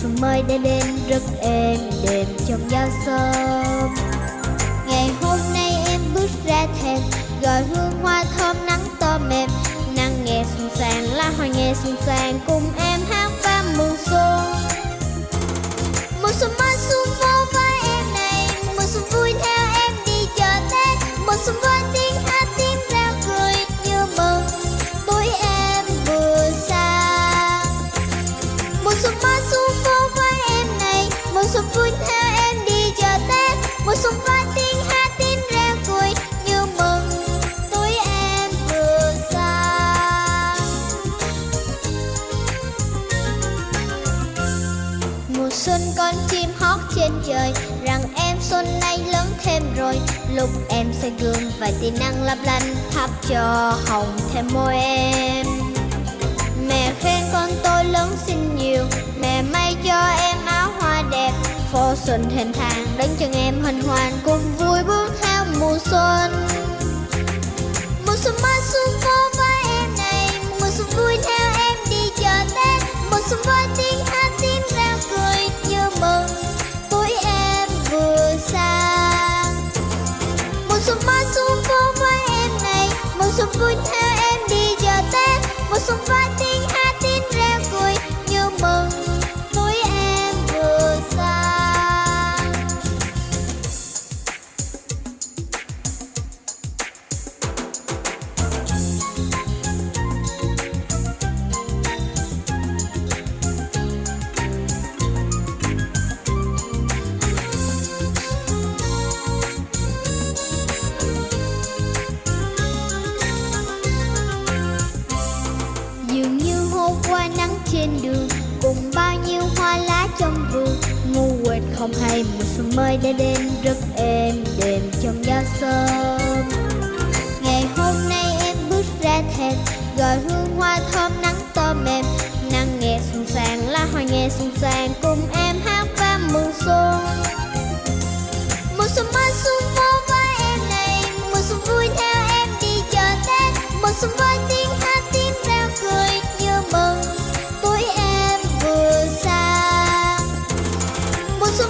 xuân mới đã đến rất êm đềm trong gió sớm. Ngày hôm nay em bước ra thềm, gọi hương hoa thơm nắng to mềm. Nắng nghe xuân sang, lá hoa nghe xuân sang, cùng em hát vang mừng xuân. Mùa xuân mới xuân vô với em này, mùa xuân vui theo em đi chợ Tết. Mùa xuân với tiếng hát tiếng reo cười như mừng tuổi em vừa sang. Mùa xuân mới xuân vô với em này, mùa xuân vui theo em đi chợ Tết. Mùa xuân với tiếng hát tiếng reo cười như mừng tuổi em vừa sang. Mùa xuân con chim hót trên trời, rằng em xuân nay lớn thêm rồi. Lúc em soi gương vài tia nắng lấp lánh, thắp cho hồng thêm môi em. Mẹ khen con tôi lớn xinh nhiều, mẹ may cho em áo hoa đẹp. Phố xuân thênh thang đánh chân em hân hoan, cùng vui bước theo mùa xuân. Mùa xuân mới xuân vô với em này, mùa xuân vui theo em đi chợ Tết. Mùa xuân với tiếng hát tiếng reo cười như mừng tuổi em vừa sang. Mùa xuân mới xuân vô với em này, mùa xuân vui theo em đi chợ Tết. Mùa xuân với tiếng hát tiếng reo cười như mừng tuổi em vừa sang. Dường như hôm qua nắng trên đường, cùng bao nhiêu hoa lá trong vườn. Ngu quên không hay mùa xuân mới đã đến rất êm đềm trong gió sớm. Ngày hôm nay em bước ra thềm, gọi hương hoa thơm nắng to mềm. Nắng nghe xuân sang, lá hoa nghe xuân sang, cùng em hát vang mừng xuân. Mùa xuân mới xuân vô với em này, mùa xuân vui theo em đi chợ Tết. Mùa xuân với tiếng hát tiếng reo cười như mừng tuổi em vừa sang. Mùa xuân